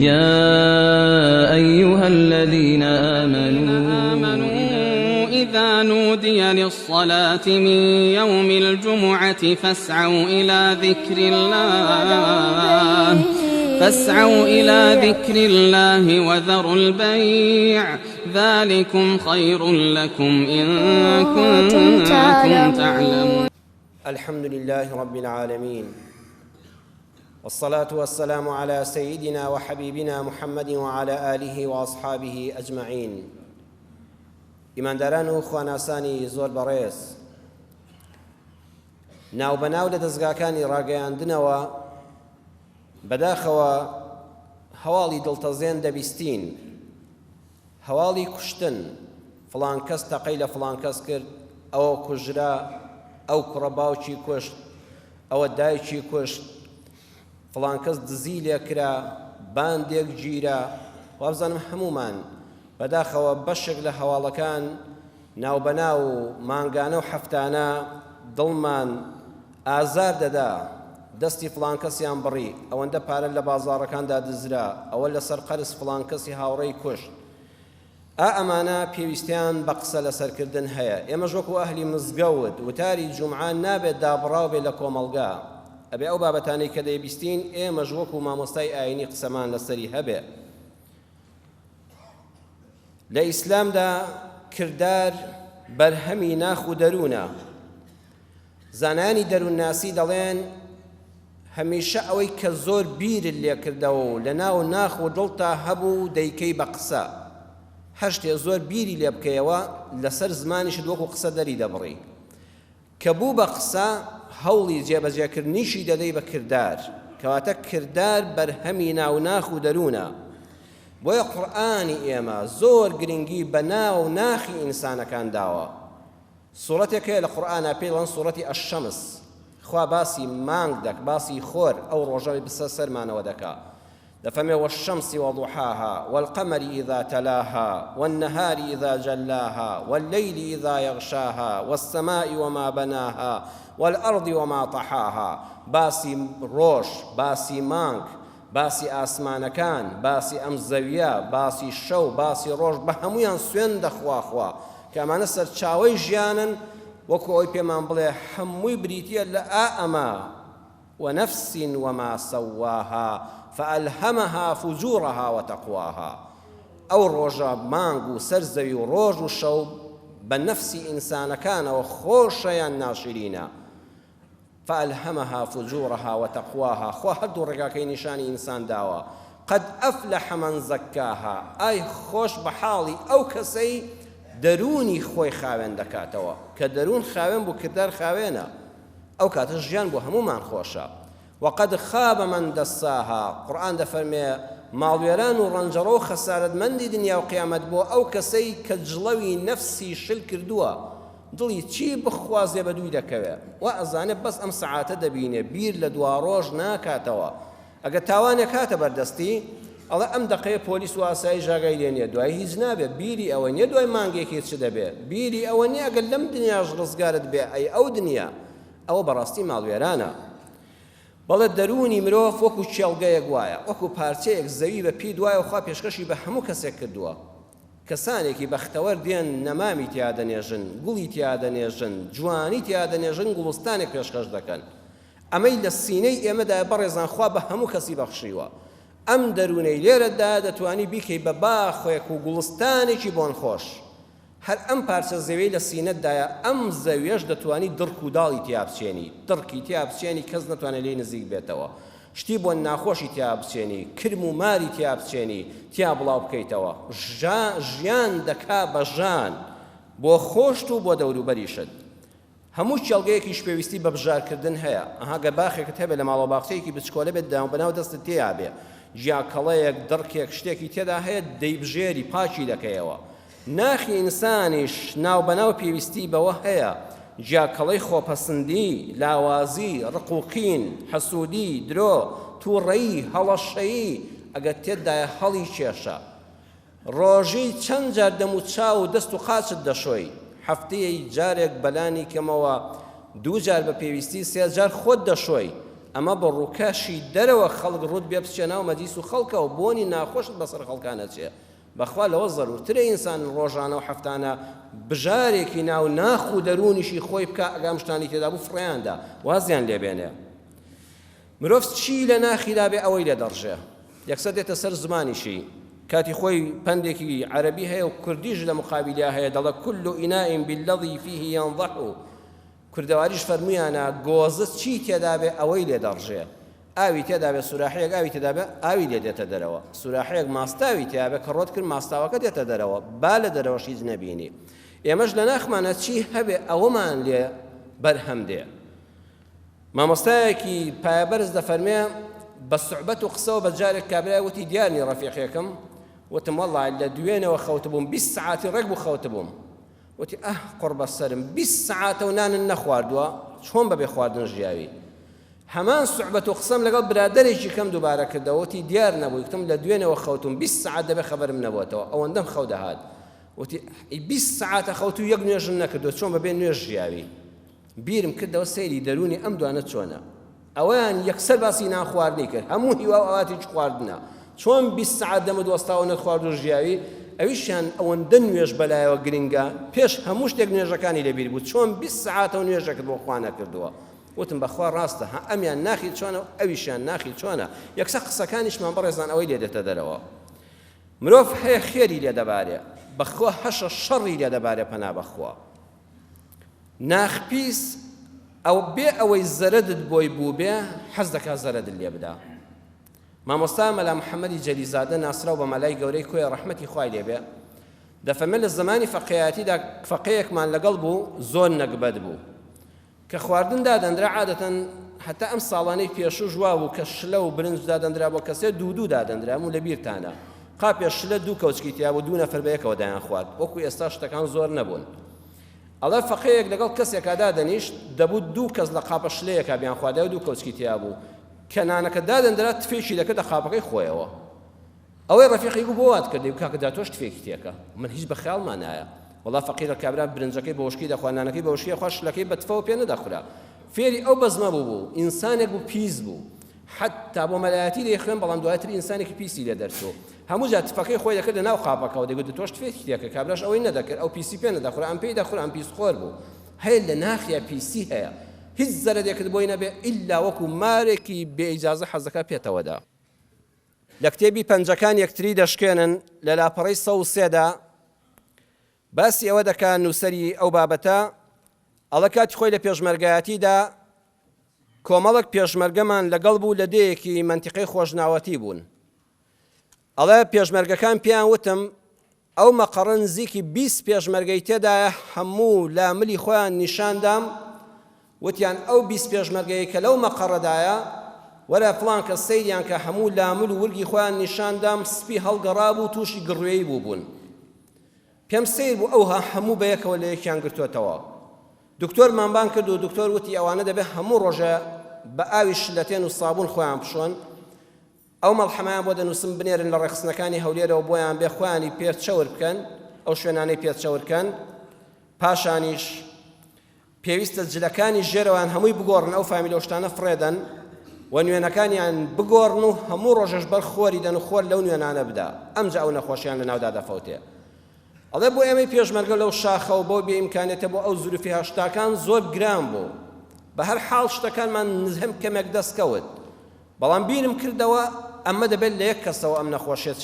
يا أيها الذين آمنوا إذا نودي للصلاة من يوم الجمعة فاسعوا إلى ذكر الله وذروا البيع ذلكم خير لكم إن كنتم تعلمون. الحمد لله رب العالمين، والصلاة والسلام على سيدنا وحبيبنا محمد وعلى آله وأصحابه أجمعين. ئیمانداران و خواناسانی زۆر بەڕێز، ناوبەناو لە دەستگاکانی ڕاگەیاندنەوە بەداخەوە هەواڵی دڵتەزێن دەبیستین، هەواڵی کوشتن، فڵان کەس تەقەی لە فڵان کەس کرد، ئەوە کوژرا، ئەو کوڕە باوکی کوشت، ئەوە دایکی کوشت، فڵان کەس دزی لێ کرا، باندێک گیرا. وابزانم هەمومان بەداخەوە بەشێک لە هەواڵەکان ناوبەناو و مانگانە و هەفتانە دڵمان ئازار دەدا، دەستی فڵان کەسیان بڕی، ئەوەندە پارە لە بازاڕەکاندا دزرا، ئەوە لەسەر قەرز فڵان کەسی هاوڕێی کوشت. ئەمانە پێویستیان بە قسە لەسەرکردن هەیە. ئێمەش وەکو ئەهلی مزگەوت وتاری جومعان نابێت دابڕاو بێت لە کۆمەڵگا، ئەبێ ئەو بابەتانەی کە دەیبیستین ئێمەش وەکو مامۆستای ئاینی قسەمان لەسەری هەبێ. لە ئیسلامدا کردار بەرهەمی ناخ و دەروونە. زانانی دەروونناسی دەڵێن هەمیشە ئەوەی کە زۆر بیرت لێ کردەوە و لە ناو ناخ و دڵتا هەبوو دەیکەی بە قسە. هەر شتێ زۆر بیری لێ بکەیەوە لەسەر زمانیشت وەکو قسە دەری دەبڕی. کە بوو بە قسە هەوڵی جێبەجێکردنیشی دەدەی بە کردار، کەواتە کردار بەرهەمی ناو ناخ و دەروونە. بۆیە قورئانی ئێمە زۆر گرنگی بە ناو ناخی ئینسانەکان داوە. سوورەتێک هەیە لە قورئانە پێڵەن سوورەتی ئەشەمس، خوا باسی مانگ دەک، باسی خۆر ئەو ڕۆژەوەی بسە سەرمانەوە دەکا. دەفەرمێ والشەمس وضحاها والقمر إذا تلاها والنهار إذا جلاها والليل إذا يغشاها والسماء وما بناها والأرض وما طحاها. باسی ڕۆژ، باسی مانگ، باسی ئاسمانەکان، باسی ئەم زەویە، باسی شەو، باسی ڕۆژ، بە هەمویان سوێن دەخواخوا کە ئەمانە سەرچاوەی ژیانن، وەکو ئەوی پێمان بڵێ هەمووی بریتیە لە ئەمە وەنەفس وما سەواها فەئەلهەمەها فوجوورەها وتەقواها. ئەو ڕۆژە مانگ و سەر زەوی و ڕۆژ و شەو بە نەفسی ئینسانەکانەوە خۆشەیان ناشرینە. فألهمها فجورها وتقواها. خوا هەردوو ڕێگاکەی نیشانی ئینسان داوە. قد أفلح من زكاها. ئای خۆش بە حاڵی ئەو کەسەی دەرونی خۆی خاوێن دەکاتەوە، کە دەرون خاوێن بوو کردار خاوێنە، ئەو کاتە ژیان بۆ هەمومان خۆشە. وقد خاب من دساها. قورئان دەفەرمێ ماڵوێران و ڕەنجەڕە و خەسارەتمەندی دنیا و قیامەت بۆ ئەو کەسەی کە جڵەوی نەفسی شل کردووە، دڵی چی بخوازێ بە دووی دەکەوێ و ئەزانێ بەس ئەم سەعاتە دەبینێ، بیر لە دوا ڕۆژ ناکاتەوە. ئەگە تاوانێک هاتە بەردەستی ئەڵێ ئەم دەقەیە پۆلیس و ئاسایی ژاگای لێنێ، دوای هیچ نابێ، بیری ئەوە نییە، دوای مانگێکی چ دەبێ، بیری ئەوە نییە ئەگەر لەم دنیاش ڕزگارت بێ، ئەی ئەو دنیا. ئەوە بەڕاستی ماڵوێرانە. بەڵێ دەرونی مرۆڤ وەکو چێڵگەیەک وایە، وەکو پارچەیەک زەوی بە پی دوایە، خوا پێشکەشی بە هەموو کەسێک کردووە. کەسانێکی بەختەوەر دێن نەمامی تیا دەنێژن، گوڵی تیا دەنێژن، جوانی تیا دەنێژن، گوڵستانێک پێشکەش دەکەن. ئەمەی لە سینەی ئێمەدا بەڕێزان خوا بە هەموو کەسی بەخشیوە. ئەم دەروونەی لێرەدا دەتوانی بیکەی بە باخۆیەک و گوڵستانێکی بۆن خۆش. هەر ئەم پارچە زەویەی لە سینەتدایە، ئەم زەویەش دەتوانی دڕک و داڵی تیا بچێنی، دڕکی تیا بچێنی، کەس نەتوانێت لێی نزیک بێتەوە. شتی بۆ ناخۆشی تیا بچێنی، کرم و ماری تیا بچێنی، تیا بڵاو بکەیتەوە. ژیان دەکا بە ژان بۆ خۆشت و بۆ دەوروبەریشت. هەموو چێڵگەیەکیش پێویستی بە بژارکردن هەیە. ئەها گەباخێکت هەبێت لە ماڵە باخچەیەکی بچکۆلە بێت بەناو دەستت تێیا بێ، ژیاکەڵەیەک دڕکێک شتێکی تێدا هەیە دەیبژێری پاچی دەکەیەوە. ناخی ئینسانیش ناو بەناو پێویستی بەوە هەیە، جیاکەڵەی خۆپەسەندی، لاوازی، ڕقوقین، حەسوودی، درۆ، تووڕەیی، هەڵەشەیی ئەگەر تێدایە هەڵی کێشە. ڕۆژی چەند جار دەم و چاو و دەست و قاچت دەشۆی، هەفتەیەی جارێک بەلانی کەمەوە 2 جار بە پێویستی 3 جار خۆت دەشۆی. ئەمە بە ڕووکەشی دەرەوە خەڵک ڕوت بێ بچێنە و مەجلیس و خەڵکەوە بۆنی ناخۆشت بەسەر خەڵکانە چێ بەخوا لەوە زەرورترە ئینسان ڕۆژانە و هەفتانە بژارێکی ناو ناخ و دەرونیشی خۆی بکە ئەگام شتانی تێدا بوو فڕیاندا وازیان لێبێنێ مرۆڤ چی لە ناخیدا بێ ئەوەی لێ دەڕژێ یەکسەر دێتە سەر زمانیشی کاتی خۆی پندێکی عەرەبی هەیە و کوردیش لە مقابلیا هەیە دەڵێ كل إناء بالذي فيه ينضح کوردەواریش فەرمویانە گۆزە چی تێدا بێ ئەوەی لێ دەڕژێ ئاوی تێدا بێ سوراحەیەک ئاوی تێدا بێ ئاوی لێ دێتە دەرەوە سوراحەیەک ماستاوی تێدا بێ کە ڕۆت کرد ماستاوەکە دێتە دەرەوە با لە دەرەوەش هیچ نەبینی ئێمەش لە ناخمانە چی هەبێ ئەوەمان لێ بەرهەم دێ مامۆستایەکی پایەبەرز دەفەرمێ بە سوحبەت و قسە و بە جارێک کابرای وتی دیارنی ڕەفیقێکم وتم وەڵڵا لە دوێنەوە خەوت بووم 20 ساعتی ڕێک بوو خەوت بووم وتی قڕبە سەرم 20 ساعتە و نانن نەخواردووە چۆن بەبێ خواردن ژیاوی هەمان سوحبەت و قسەم لەگەڵ برادەرێکی کەم دووبارە کردەوە وتی دیار نەبووی وتم لە دوێنەوە خەوتم 20 ساعت دەبێ خەبەرم نەبووەتەوە ئەوەندەم خەو دەهات وتی 20 ساعتە خەوت و یەک نوێژم نەکردووە چۆن بەبێ نوێژ ژیاوی بیرم کردەوە سەیری دەرونی ئەم دوانە چۆنە ئەویان یەکسەر باسی نان خواردنی کرد هەموو هیوا ئەواتی خواردنە چۆن 20 ساعت دەمە دۆستاوە نەخوارد و ژیاوی ئەویشیان ئەوەندە نوێژ بەلایەوە گرنگە پێش هەموو شتێک نوێژەکانی لەبیر بوو چۆن 20 ساعتەوە نوێژەکرد بۆ خوا نەکردووە وتم بەخوا ڕاستە ئەمیان ناخی چۆنە و ئەویشیان ناخی چۆنە یەکسەر قسەکانیشمان بەڕێزان ئەوەی لێ دێتە دەرەوە مرۆڤ هەیە خێری لێ دەبارێ بەخوا هەشە شەڕی لێ دەبارێ پەنا بەخوا ناخپیس ئەو بێ ئەوەی زەرەدت بۆی بوو بێ حەز دەکات زەرەدت لێ بدا مامۆستا مەلا محەممەدی جەلیزادە ناسراو بە مەلای گەورەی کۆی ڕەحمەتی خوای لێبێ دەفەرمێ لە زمانی فەقێهاتیدا فەقێیەکمان لەگەڵ بوو زۆر نەکبەت بوو کە خواردن دادەندرا عادەتەن هەتا ئەم ساڵانەی پێشوو ژوا بوو کە شلە و برنج دادەندرا بۆ کەسێ دوو دادەندرا و لە بیرتانە قاپێ شلە دوو کەوچکی تیا بوو دوو نەفەر بە یەکەوە دایان خوارد وەکو ئێستا شتەکان زۆر نەبوون ئەڵێ فەقێیەک لەگەڵ کەسێکا دادەنیشت دەبوو دوو کەس لە قاپە شلەیەکا بیان خواردەوە دوو کەوچکی تیا بوو کە نانەکە دادەندرا تفێکی دەکرد لە قاپەکەی خۆیەوە ئەوەی ڕەفیقی بوو بۆ وات کردی و کاکەدا تۆش تفێکی تێکە من هیچ بە خەیاڵمان نایە وەڵا فەقیرە کابرا برنجەکەی بە وشکی دەخوا نانەکەی بە وشکی خوا شلەکەی بە تفەوە پێ نەدەخورا فێری ئەو بەزمە بوو ئینسانێک بوو پیس بوو حتا بۆ مەلایەتی دەیخوێن بەڵام دواتر ئینسانێکی پیسی لێ دەرچوو هەموو جا تفەکەی خۆی دەکرد لە ناو قاپەکەەوە دەگوت تۆش تفێکی تێکە کابراش ئەوەی نەدەکرد ئەو پیسی پێ نەدەخورا ئەم پێی دەخورا ئەم پیس خۆر بوو هەیە لە ناخیا پیسی هەیە هیچ زەرەدێکت بۆی نەبێ ئیلا وەکو مارێکی بێئیجازە حەزەکە پێتەوەدا لە کتێبی پەنجەکان یەکتری دەشکێنن لە لاپەڕەی 103دا باسی ئەوە دەکات نووسەری ئەو بابەتە ئەڵە کاتی خۆی لە پێشمەرگایەتیدا کۆمەڵک پێشمەرگەمان لەگەڵ بوو لە دەیەکی منتیقەی خۆشناوەتی بوون ئەڵێ پێشمەرگەکان پێیان وتم ئەو مەقەڕە نزیکی 20 پێشمەرگەی تێدایە هەموو لاملی خۆیان نیشاندام وتیان ئەو 20 پێشمەرگەی کە لەو مەقەڕەدایە وەرە فڵان کە سەیریان کە هەموو لامل و ورگی خۆیان نیشاندام سپی هەڵگەڕا بوو تووشی گڕوێی بوون پێم سیر بوو ئەوها هەموو بە یەکەوە لە یەکیان گرتوێتەوە دکتۆر مامبان کرد و دکتۆر وتی ئەوانە دەبێت هەموو ڕۆژە بە ئاوی شلەتێن و سابوون خۆیان بشۆن ئەو مەڵحەمەیان بۆ دەنووسم بنێرن لە ڕێخستنەکانی هەولێرەوە بۆیان بێ خۆیانی پێچەور بکەن ئەو شوێنانەی پێچەور بکەن پاشانیش پێویستە جلەکانی ژێرەوەیان هەمووی بگۆڕن ئەو فامیلە شتانە فڕێدەن و نوێنەکانیان بگۆڕن و هەموو ڕۆژەش بەر خۆری دەن و خۆر لەو نوێنانە بدا ئەمجا ئەو نەخۆشیان لە ناودا دەفەوتێ ئەڵێ بۆ ئێمەی پێشمەرگە لەو شاخە و بۆ بێئیمکانێتە بۆ ئەو زروفی هەشتاکان زۆر گران بوو بە هەر حاڵ شتەکانمان نزهم کەمێک دەستکەوت بەڵام بیرم کردەوە ئەمە دەبێت لە یەک کەسەوە ئەم نەخۆشیێت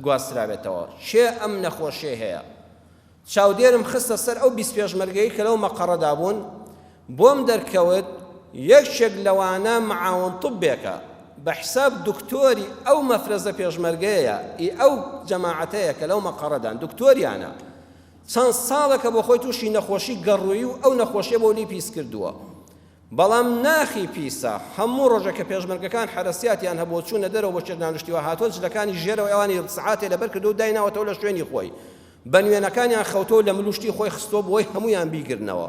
گواسترابێتەوە شێ ئەم نەخۆشیێ هەیە چاودێرم خستە سەر ئەو 20 پێشمەرگەی کە لەو مەقەڕەدا بوون بۆم دەرکەوت یەکێک لەوانە معاون طبێکە بە حساب دکتۆری ئەو مەفرەزە پێشمەرگەیە ئەو جەماعەتەیە کە لەو مەقەڕەدان دکتۆریانە چەند ساڵێکە بۆ خۆی تووشی نەخۆشی گەڕووی و ئەو نەخۆشیە بۆ لی پیس کردووە بەڵام ناخی پیسە هەموو ڕۆژێکە پێشمەرگەکان حرەسیاتیان هەبوو چوونە دەرەوە بۆ چێردانشتیوە هاتۆ جلەکانی ژێرەوە ئەوانی سعاتێ لەبەر کردو و دایناوەتەوە لە شوێنی خۆی بە نوێنەکانیان خەوتەوە لە ملوشتی خۆی خستۆ بۆی هەمویان بیگرنەوە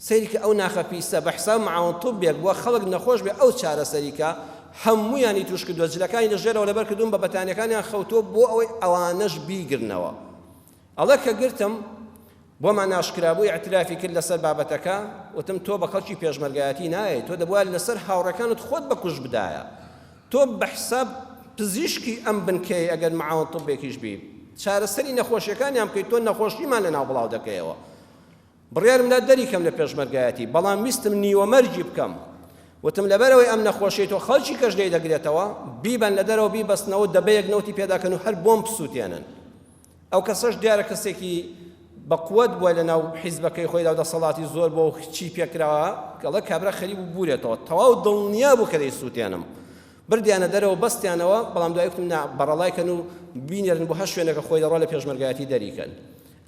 سەیری کە ئەو ناخە پیسە بە حساب معاون طبێک بووە خەڵک نەخۆش بێ ئەو چارەسەریکە هەمویانی توش کردووە جلەکانی لە ژێرەوە لەبەر کردوون بە بەتانیەکانیان خەوتۆ بۆ ئەوەی ئەوانەش بیگرنەوە ئەڵێ کە گرتم بۆمان ناشکرابووی اعترافی کرد لەسەر بابەتەکە وتم تۆ بە خەڵکی پێشمەرگایەتی نایە تۆ دەبووە لەسەر هاوڕەکانت خۆت بەکوژ بدایە تۆ بە حساب پزیشکی ئەم بنکەی ئەگەر معاون طبێکیش بی چارەسەری نەخۆشیەکانیان بکەیت تۆ نەخۆشیمان لەناو بڵاو دەکەیەوە بڕیارمدا دەریکەم لە پێشمەرگایەتی بەڵام ویستم نیوەمەرجی بکەم وتم لەبەرەوەی ئەم نەخۆشیی تۆ خەڵکی کەش لێی دەگرێتەوە بیبەن لە دەرەوە بیبەستنەوە دەبەیەک نەوتی پێداکەن و هەر بۆم بسووتێنن ئەو کەسەش دیارە کەسێکی بەقووەت بووە لەناو حیزبەکەی خۆیدا و دەسەڵاتی زۆر بۆ چی پێکراوە کەڵە کابرا خەریب بوورێتەوە تەواو دڵنیا بوو کە دەیسووتێنم بردیانە دەرەوە بەستیانەوە بەڵام دوای وتم بەڕەڵایکەن و بینێرن بۆ هەر شوێنەکە خۆی دەڕۆ لە پێشمەرگایەتی دەریکەن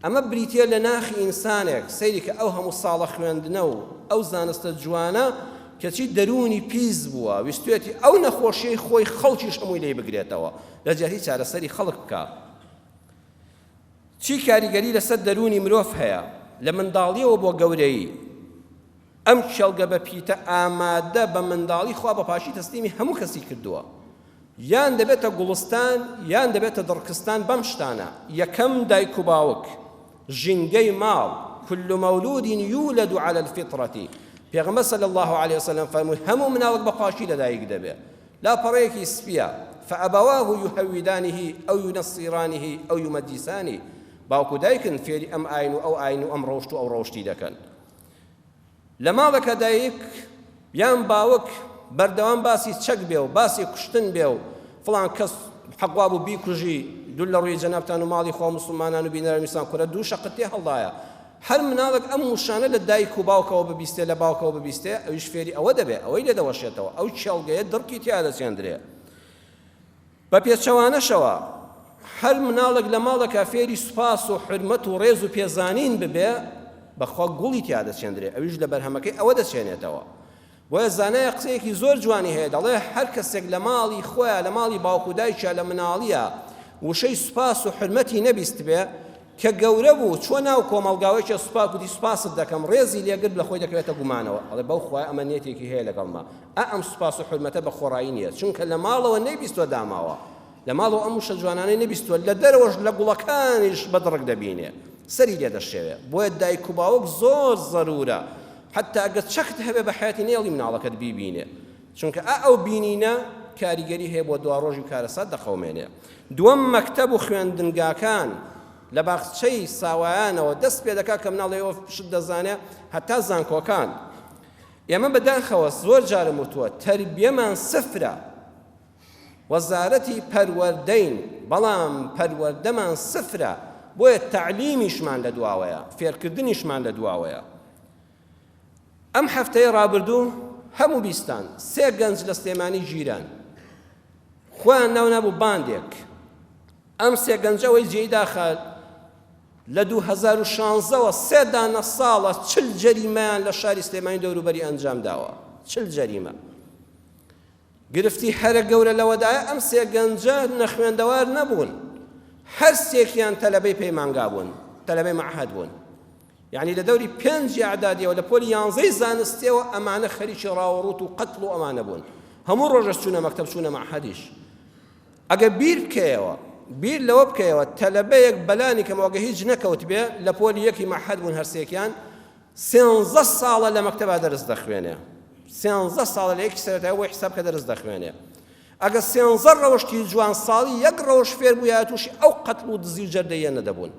ئەمە بریتە لە ناخی ئینسانێک سەیری کە ئەو هەموو ساڵە خوێندنە و ئەو زانستە جوانە کەچی دەرونی پیس بووە ویستوێتی ئەو نەخۆشیەی خۆی خەڵکیش هەمووی لێ بگرێتەوە لە جاری چارەسەری خەڵک بکە چی کاریگەری لەسەر دەرونی مرۆڤ هەیە لە منداڵیەوە بۆ گەورەی ئەم چەڵگە بە پیتە ئامادە بە منداڵی خوا بە پاشی تەسلیمی هەموو کەسی کردووە یان دەبێتە گوڵستان یان دەبێتە دڕکستان بەم شتانە یەکەم دایک و باوک ژینگەی ماڵ كل مولود يولد على الفطرة پێغەمبەر صلی الله عليه وسلم فەرمووی هەموو مناڵک بە پاشی لەدایک دەبێت لاپەڕەیەکی سپیە فأبواه يهودانه أو ينصرانه أو يمجسانه باوکو دایکن فێری ئەم ئاین و ئەو ئاین و ئەم ڕۆشت و ئەو ڕۆشتی دەکەن لە ماڵەکە دایک یان باوک بەردەوام باسی چەک بێ و باسی کوشتن بێ و فڵان کەس حەقوا بوو بیکوژی دوو لە ڕووی جەنابتان و ماڵی خوا مسلمانان و بینەرمیسان کوڕە دوو شەقت تێ هەڵدایە هەر مناڵک ئەم وشانە لە دایک و باوکەوە ببیستێ لە باوکەوە ببیستێ ئەویش فێری ئەوە دەبێت ئەوەی لێ دەوەشێتەوە ئەو چێڵگەیە دڕکی تیا دەچێندرێ بە پێچەوانەشەوە هەر مناڵک لە ماڵەکە فێری سوپاس و حرمەت و ڕێز و پێزانین ببێ بەخوا گوڵی تیا دەچێندرێ ئەویش لە بەرهەمەکەی ئەوە دەچێنێتەوە بۆیە زانایە قسەیەکی زۆر جوانی هەیە دەڵێ هەر کەسێک لە ماڵی خۆیان لە ماڵی باوکو دایکە لە مناڵیە وشەی سوپاس و حرمەتی نەبیست بێ کە گەورە بوو چۆ ناو کۆمەڵگاوەیەکی سوپاک وتی سوپاست دەکەم ڕێزی لێگرت لە خۆی دەکەوێتە گومانەوە ئەڵێ بەو خوای ئەمە نێتێکی هەیە لەگەڵما ئەم سوپاس و حرمەتە بە خۆڕایی نییە چونکە لە ماڵەوە نەیبیستوە داماوە لە ماڵەوە ئەم وشە جوانانەی نەبیستوە لە دەرەوەش لە گوڵەکانیش بەدڕک دەبینێ سەری لێ دەشێوێ بۆیە دایک و باوک زۆر زەرورە حتا ئەگەر چەکت هەبێ بە حیاتی نێڵی مناڵەکەت بیبینێ چونکە ئەو بینینە کاریگەری هەیە بۆ دوا ڕۆژی کارەسات دەخەومێنێ دووەم مەکتەب و خوێندنگاکان لە باخچەی ساوایانەوە دەست پێ دەکات کە مناڵەوە شت دەزانێ هەتا زانکۆکان ئێمە بەداخەوە زۆر جارم وتووە تەربیەمان سفرە وەزارەتی پەروەردەین بەڵام پەروەردەمان سفرە بۆیە تەعلیمیشمان لە دواوەیە فێرکردنیشمان لە دواوەیە ئەم هەفتەی ڕابردوو هەموو بیستان سێ گەنج لە سلێمانی ژیران خۆیان ناو نەبوو باندێک ئەم سێ گەنجەوەی جێیداخات لە 2016ەوە سێ دانە ساڵە 40 جەریمەیان لە شاری سلێمانی دەوروبەری ئەنجام داوە 40 جەریمە گرفتی هەرە گەورە لەوەدایە ئەم سێ گەنجە نەخوێندەوار نەبوون هەر سێکیان تەلەبەی پەیمانگا بوون تەلەبەی معهەد بوون یعنی لە دەوری 5 ئەعدادیەوە لە پۆلی 11 زانستیەوە ئەمانە خەریکی ڕاوەڕوت و قەتڵ و ئەمانە بوون هەموو ڕۆژە چوونە مەکتەب چوونە معهەدیش ئەگە بیر بکەیەوە بیر لەوە بکەیەوە تەلەبەیەک بەلانی کەمەوەگە هیچ نەکەوت بێ لە پۆلی یەکی معهەد بوون هەرسێکیان 13 ساڵە لە مەکتەبا دەرس دەخوێنێ 13 ساڵە لە یەکی سەرەتایی بۆی حساب کە دەرس دەخوێنێ ئەگە 13 ڕەوشتی جوان ساڵی یەک ڕەوش فێر بوویە تووشی ئەو قەتڵ و دزی و جەردەیە نەدەبوون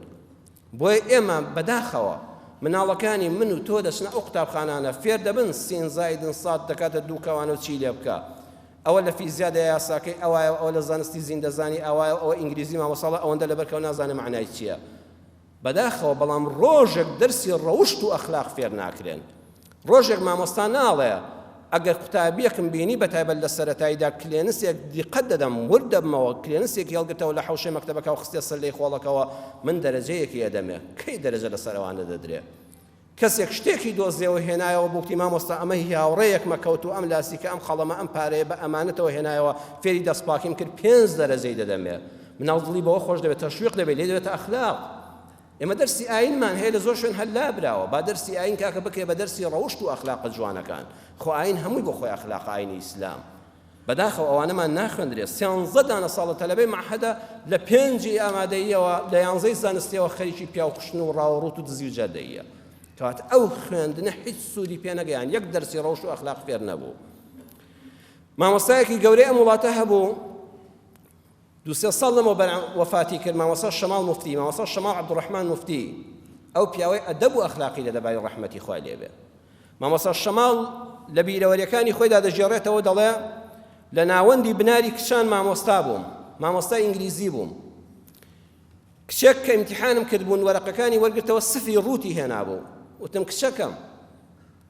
بۆیە ئێمە بەداخەوە مناڵەکانی من و تۆ دەچنە ئەو قوتابخانانە فێر دەبن سین زایدن سات دەکاتە دوو کەوانە و چی لێ بکە ئەوە لە فیزیادا یاساکەی ئەوایە ئەوە لە زانستی زیندەزانی ئەوایە ئەوە ئینگلیزی مامۆساڵە ئەوەندە لەبەرکەوە نازانێ معنای چییە بەداخەوە بەڵام ڕۆژێک دەرسی ڕەوشت و ئەخلاق فێر ناکرێن ڕۆژێک مامۆستا ناڵێ ئەگەر قوتابیەکم بینی بەتایبەت لە سەرەتاییدا کلێنسێک دیقەت دەدەم ورد دەبمەوە کلێنسێک هێڵگرتەوە لە حەوشەی مەکتەبەکە و خستێ سەر لەی خۆڵەکەوە من دەرەجەیەکی ئەدەمێ کەی دەرەجە لەسەر ئەوانە دەدرێ کەسێک شتێکی دۆزیەوە هێنایەوە بۆ وتی مامۆستا ئەمە هاوڕێیەک مەکەوت و ئەم لاسیکە ئەم خەڵەمە ئەم پارەیە بە ئەمانەتەوە هێنایەوە فێری دەستپاکیم کرد 5 دەرەجەی دەدەمێ مناڵ دڵی بەوە خۆش دەبێت تەشویق دەبێت لێ دەبێتە ئەخلاق ئێمە دەرسی ئاینمان هەیە لە زۆر شوێن هەللا براوە با دەرسی ئاین کاکە بکرێ بە دەرسی ڕەوشت و ئەخلاق جوانەکان خۆ ئاین هەمووی بۆ خۆی ئەخلاق ئاینی ئیسلام بەداخەوە ئەوانەمان ناخوێندرێت 13 دانە ساڵە تەلەبەی مەعهەدە لە 5 ئامادەییەوە لە 11 زانستیەوە خەریکی پیاوخشن و ڕاوەڕوت و دزی و جەردەیە کەواتە ئەو خوێندنە هیچ سوودی پێ نەگەیان یەک دەرسی ڕەوش و ئەخلاق فێر نەبوو مامۆستایەکی گەورەی ئەم وڵاتە هەبوو 2-3 ساڵ لەمەوە وەفاتی کرد مامۆستا شەماڵ موفتی مامۆستا شەماڵ عەبدوڕەحمان موفتی ئەو پیاوەی ئەدەب و ئەخلاقی لە دەبای ڕەحمەتی خوای لێبێ مامۆستا شەماڵ لە بیرەوەریەکانی خۆیدا دەژێڕێتەوە دەڵێ لە ناوەندی بناری کچان مامۆستا بووم مامۆستا ئینگلیزی بووم کچێک کە ئیمتیحانم کردبوون وەرەقەکانی وەرگرتەوە سفی ڕووتی هێنابوو وتم کچەکەم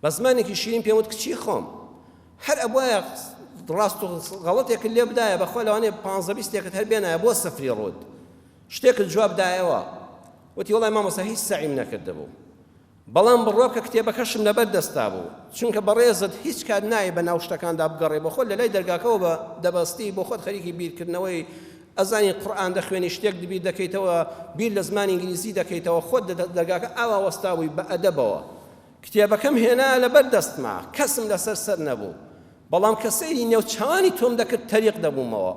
بە زمانێکی شیرین پێم وت کچی خۆم هەر ئەبوایە ڕاست و غەڵەتێکت لێ بدایە بەخوا لەوانەیە 15-20ێکت هەر بێنایە بۆ سەفری ڕوود شتێکت جواب دایەوە وتی وەڵای مامۆستا هیچ سەعیم نەکردبوو بەڵام بڕۆ کە کتێبەکەشم لەبەر دەستا بوو چونکە بەڕێزت هیچ کات نایە بە ناو شتەکاندا بگەڕێ بۆ خۆت لە لای دەرگاکەوە بە دەبەستی بۆ خۆت خەریکی بیرکردنەوەی ئەزانی قورئان دەخوێنی شتێک بیر دەکەیتەوە بیر لە زمانی ئینگلیزی دەکەیتەوە خۆت دەرگاکە ئاوا وەستاوی بە ئەدەبەوە کتێبەکەم هێنا لەبەر دەستما کەسم لەسەر سەر نەبوو بەڵام کە سەیری نێوچەوانی تۆم دەکرد تەریق دەبوومەوە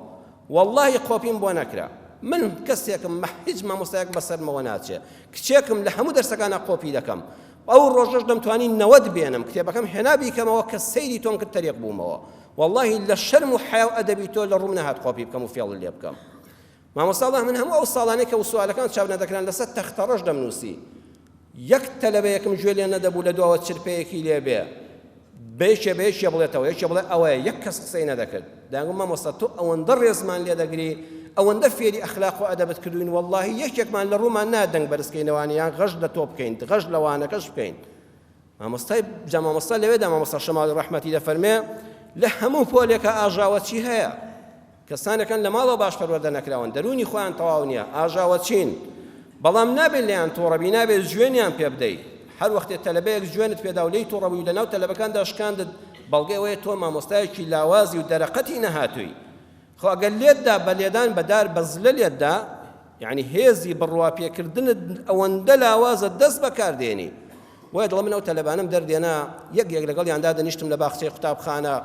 وەڵڵاهی قۆپیم بۆ نەکرا من کەسێکم هیچ مامۆستایەک بەسەرمەوە ناچێ کچێکم لە هەموو دەرسەکانە قۆپی دەکەم ئەو ڕۆژەش دەمتوانی 90 بێنم کتێبەکەم هێنا بیکەمەوە کە سەیری تۆم کرد تەریق بوومەوە وەڵڵاهی لە شەرم و حیا و ئەدەبی تۆ لە ڕووم نەهات قۆپی بکەم و فێڵ لێ بکەم مامۆستا من هەموو ئەو ساڵانەی کە سوالەکان چاو نەدەکران لەسەر تەختەڕەش دەمنووسی یەک تەلەبەیەکم گوێ لێ نەدەبوو لە دواوە چرپەیەکی لێبێ بێشێ بڵێتەوە یەکێ بڵێ ئەوەیە یەک کەس قسەی نەدەکرد داگوم مامۆستا تۆ ئەوەندە ڕێزمان لێ دەگری ئەوەندە فێری ئەخلاق و ئەدەبت کردوین وەڵڵاهی یەکێکمان لە ڕوومان نادەنگ بەرزکەینەوانیان غەش لە تۆ بکەین غەش لەوانەکەش بکەین مامۆستا لەوێدا مامۆستا شەماڵی ڕەحمەتی دەفەرمێ لە هەموو پۆلێکە ئاژاوەچی هەیە کەسانەکەن لە ماڵەوە باش پەروەردە نەکراون دەرونی خۆیان تەواو نییە ئاژاوەچین بەڵام نابێت لێیان تۆڕەبی نابێت جوێنیان پێ بدەیت هەر وەختێ تەلەبەیەک جوێنت پێدا و لێی تۆڕەبووی لەناو تەلەبەکاندا شکاندت بەڵگەی ئەوەیە تۆ مامۆستایەکی لاوازی و دەرەقەتی نەهاتووی خۆ ئەگەر لێتدا بە لێدان بەدار بەزلە لێتدا یعنی هێزی بڕوا پێکردنت ئەوەندە لاوازە دەست بەکاردێنی وایە دڵم من ئەو تەلەبانم دەردێنا یەک لەگەڵیاندا دەنیشتم لە باخچەی قوتابخانە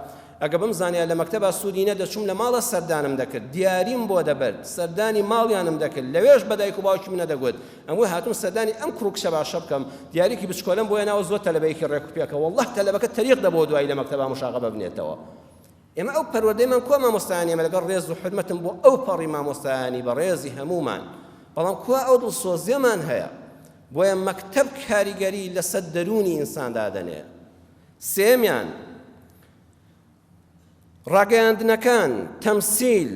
ئەگە بمزانیا لە مەکتەبە سوودی نەدەچووم لە ماڵە سەردانم دەکرد دیاریم بۆ دەبرد سەردانی ماڵیانم دەکرد لەوێش بەدایک و باوکی منە دەگوت ئەمووی هاتووم سەردانی ئەم کوڕکشە باشە بکەم دیارێکی بچکۆلم بۆ هێناوە زۆر تەلەبەیەکی ڕێکوپێکە وەڵڵاه تەلەبەکە تەریق دەبۆ دوایی لە مەکتەبە مشاغەبە ببنێتەوە ئێمە ئەو پەروەردەیمان کۆ مامۆستایانی ئێمە لەگەڵ ڕێز و حرمەتم بۆ ئەو پەڕی مامۆستایانی بە ڕێزی هەمومان بەڵام کوا ئەو دڵسۆزیەمان هەیە بۆیە مەکتەب کاریگەری لەسەر دەرونی ئینساندا دەنێ سێمیان ڕاگەیاندنەکان تەمسیل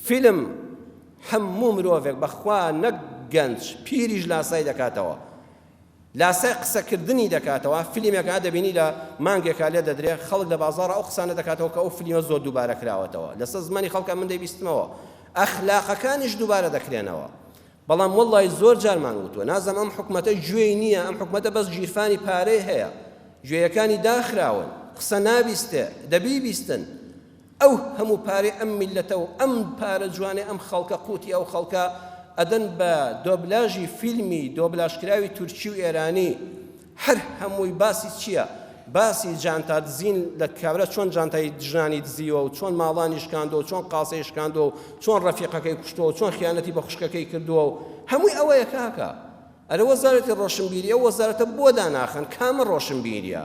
فیلم هەموو مرۆڤێک بەخوا نەک گەنج پیریش لاسای دەکاتەوە لاسای قسەکردنی دەکاتەوە فیلمێکا دەبینی لە مانگێکا لێ دەدرێ خەڵک لە بازاڕە ئەو قسانە دەکاتەوە کە ئەو فیلمە زۆر دووبارە کراوەتەوە لەسەر زمانی خەڵکە من دەیبیستمەوە ئەخلاقەکانیش دووبارە دەکرێنەوە بەڵام وەڵڵای زۆر جارمان وتووە نازەم ئەم حکومەتە گوێی نییە ئەم حکومەتە بەس گیرفانی پارەی هەیە گوێیەکانی داخراون قسە نابیستێ دەبیبیستن ئەو هەموو پارەی ئەم میلەتە و ئەم پارە جوانێ ئەم خەڵکە قوتی ئەو خەڵکە ئەدەن بە دۆبلاژی فیلمی دۆبلاژکراوی تورکی و ئێرانی هەر هەمووی باسی چییە باسی جانتا دزین لە کابرا چۆن جانتای دژانی دزیوە و چۆن ماڵانی شکاندەوە و چۆن قاسەی شکاندەوە و چۆن ڕەفیقەکەی کوشتەوە و چۆن خیانەتی بە خوشکەکەی کردووە و هەمووی ئەوەیە کاکە ئەرە وەزارەتی ڕۆشنبیری ئەو وەزارەتە بۆ داناخن کامە ڕۆشنبیریە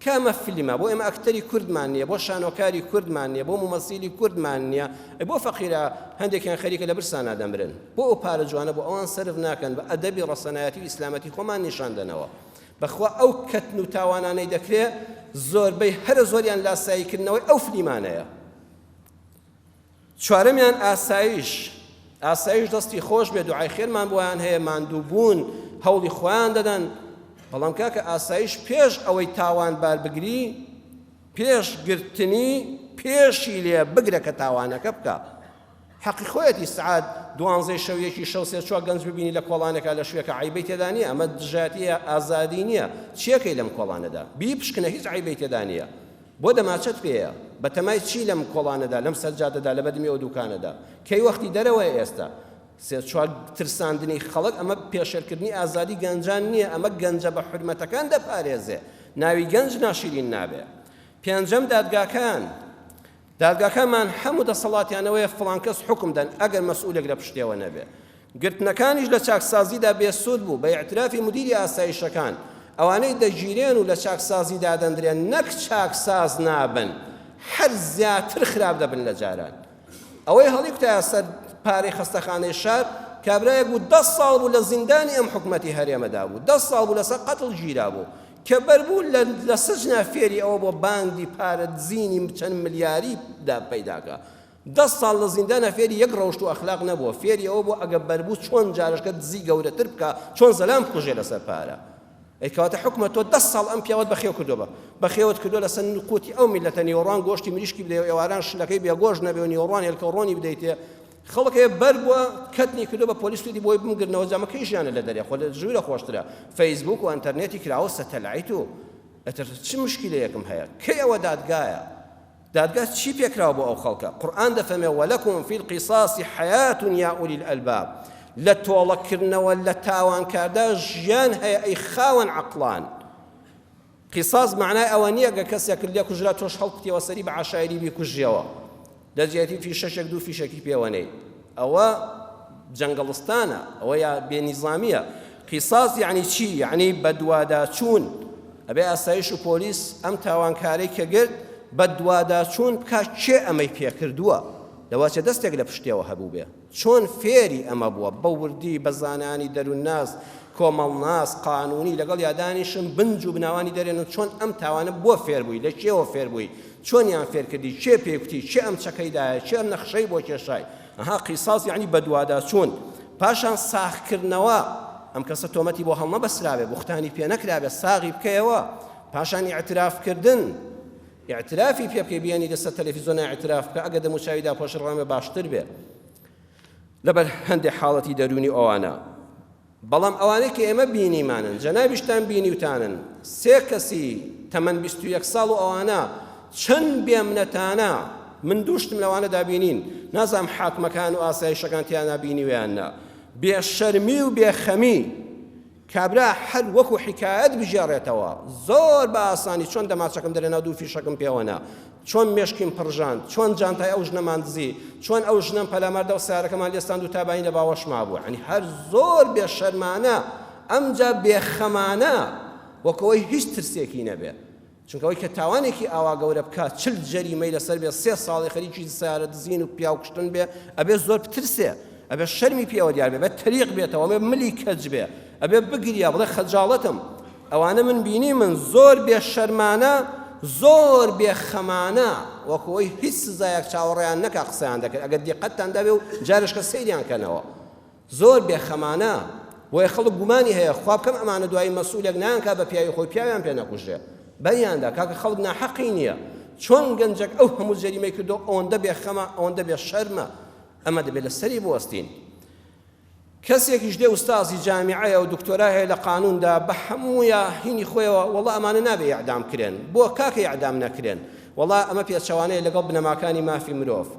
کامە فیلمە بۆ ئێمە ئەکتەری کوردمان نییە بۆ شانۆکاری کوردمان نییە بۆ ممەسیلی کوردمان نییە بۆ فەقیرە هەندێکیان خەریکە لە برسانە دەمرن بۆ ئەو پارە جوانە بۆ ئەوان سەرف ناکەن بە ئەدەبی ڕەسەنایەتی و ئیسلامەتی خۆمان نیشاندنەوە بەخوا ئەو کەتن و تاوانانەی دەکرێت زۆربەی هەرە زۆریان لاساییکردنەوەی ئەو فلیمانەیە چوارەمیان ئاسایش دەستی خۆش بێ دوعای خێرمان بۆیان هەیە ماندووبوون هەوڵی خۆیان دەدەن بەڵام کاکە ئاسایش پێش ئەوەی تاوانبار بگری پێش گرتنی پێشی لێ بگرە کە تاوانەکە بکە حەقی خۆیەتی سعات 12 شەویەکی شەو سێ چوار گەنج ببینی لە کۆڵانێکا لە شوێکە عیبەی تێدا نییە ئەمە دژاتیە ئازادی نییە چیەکەی لەم کۆڵانەدا بی پشکنە هیچ عیبەی تێدا نییە بۆ دەماچەت پێیە بە تەمای چی لەم کۆڵانەدا لەم سەرجادەدا لە بەدمی ئەو دوکانەدا کەی وەختی دەرەوەی ئێستا سێ چوار ترساندنی خەڵک ئەمە پێشێرکردنی ئازادی گەنجان نییە ئەمە گەنجە بە حرمەتەکان دەپارێزێ ناوی گەنج ناشرین نابێ پێنجەم دادگاکان دادگاکانمان هەموو دەسەڵاتیانەوەی فڵان کەس حکم دەن ئەگەر مەسئولێک لە پشتیەوە نەبێ. گرتنەکانیش لە چاکسازیدا بێسوود بوو بە ئیعترافی مدیری ئاسایشەکان ئەوانەی دەگیرێن و لە چاکسازیدا دەندرێن نەک چاکساز نابن هەر زیاتر خراپ دەبن لە جاران. ئەوەی هەڵی کوتایە سەر پارەی خستەخانەی شار کابرایەک بوو 10 ساڵ بوو لە زیندانی ئەم حکومەتی هەرێمەدا بوو 10 ساڵ بوو لەسەر قەتڵ گیرا بوو کە بەربوو لە سجنا فێری ئەوە بۆ بانگی پارە دزینی چەند ملیاریدا پەیداکە 10 ساڵ لە زیندانە فێری یەک ڕەوشت و ئەخلاق نەبووە فێری ئەوە بۆ ئەگە بەربوو چۆن جارشکە دزی گەورەتر بکە چۆن زەلام بکوژێ لەسەر پارە. ئەیکەواتە حکومە تۆ 10 ساڵ ئەم پیاوەت بەخێو کردووە بەخێوت کردو لەسەر قوتی ئەو میلەتە نیوەڕوان گۆشتی مریشکی بدەیت و ئێواران شلەکەی بێگۆژ نەبێ و نیوەڕوان هێلکەڕۆنی بدەیتێ خەڵکێ بەر بووە کەتنی کردو بە پۆلیس توی بۆی بمگرنەوە جامەکەی ژیانە لە دەرێ خۆ لە ژوورە خۆشترە فەیسبوک و ئەنتەرنێتی کراوە سەتەلایت و ئەتر چ مشکلەیەکم هەیە کەی ئەوە دادگایە دادگا چی پێکراوە بۆ ئەو خەڵکە قورئان دەفەرمێ وەلەکم فی القیصاص حەیات یا ئولی الئەلباب لە تۆڵەکردنەوە لە تاوانکاردا ژیان هەیە ئەی خاوەن عەقڵان. قیصاص معنای ئەوە نییە گە کەسێک لێ کوژرا تۆش هەڵکوتیەوە سەری بە عاشایری بیکوژیەوە دەجێتی فیشەشێک دوو فیشەکی پێوەنەی ئەوە جەنگەڵستانە ئەوە یا بێنیزامیە. قیصاص یعنی چی؟ یعنی بەدواداچوون ئەبێ ئاسایش و پۆلیس ئەم تاوانکارەی کە گرت بەدواداچوون بکات چێ ئەمەی پێکردووە لەواتە دەستێک لە پشتیەوە هەبوو بێ چۆن فێری ئەمە بووە بە وردی بە زانانی دەروونناس کۆمەڵناس قانونی لەگەڵ یادانیشم بنج و بناوانی دەرێن و چۆن ئەم تاوانە بۆ فێربووی لە کێوە فێربووی چۆنیان فێرکردی چێ پێکوتی چێ ئەم چەکەیدایە چێ ئەم نەخشەی بۆ کێشای ئەها قیصاص یعنی بەدواداچوون. پاشان ساخکردنەوە ئەم کەسە تۆمەتی بۆ هەڵمە بەسراوێ بوختانی پێ نەکرابێ ساغی بکەیەوە. پاشان ئیعترافکردن ئیعترافی پێ بکەی بیانی لەسەر تەلەڤیزۆن ئیعتراف بکە ئەگەر دەموچاویدا پۆش ڕامێ باشتر بێ لەبەر هەندێک حاڵەتی دەرونی ئەوانە. بەڵام ئەوانەی کە ئێمە بینیمانن جەنابیشتان بینیوتانن سێ کەسی تەمەن 21 ساڵ و ئەوانە چەند بێمنەتانە من دووشتم لەوانەدا بینین نازام حاکمەکان و ئاسایشەکان تیان نبینیویاننا بێشەرمی و بێخەمی کابرا هەر وەکو حکایەت بژێڕێتەوە زۆر بە ئاسانی چۆن دەماچەکەم دەرێنا دوو فیشەکەم پێوەنا چۆن مێشکیم پڕژاند چۆن جانتای ئەو ژنەمان دزی چۆن ئەو ژنەم پەلامەردە و سیارەکەمان لێستاند و تابانی لە باوەشما بوو ینی هەر زۆر بێشەرمانە ئەمجا بێخەمانە وەکەوەی هیچ ترسێکی نەبێ چونکەوەی کە تاوانێکی ئاوا گەورە بکات 40 جەریمەی لەسەر بێ 3 ساڵی خەریکی سیارە دزین و پیاو کوشتن بێ ئەبێ زۆر بترسێ ئەبێ شەرمی پێوە دیار بێ بە تەریق بێتەوە ئەبێ ملی کەج بێ ئەبێ بگریا بڵێ خەجاڵەتم ئەوانە من بینی من زۆر بێشەرمانە زۆر بێخەمانە وەکەوەی هیچ سزایەک چاوەڕێیان نەکا قسەیان دەکرد ئەگەر دیقەتتان دەبێ و جارشکە سەیریان کەنەوە زۆر بێخەمانە بۆیە خەڵک گومانی هەیە خوا بکەم ئەمانە دوایی مەسئولێک نانکا بە پیاوی خۆی پیاویان پێ نەکوژێ بەریاندا کاکە خەڵک ناحەقی نییە چۆن گەنجێک ئەو هەموو جەریمەی کردو ئەوەندە بێخەمە ئەوەندە بێشەرمە ئەمە دەبێت لە سەری بوەستین. کەسێکیش دێ ئوستازی جامیعەیە و دکتۆرا هەیە لە قانوندا بە هەموویە هینی خۆیەوە وەڵا ئەمانە نابێ ئیعدام کرێن بۆ کاکە ئیعدام نەکرێن وەڵا ئەمە پێچەوانەیە لەگەڵ بنەماکانی مافی مرۆڤ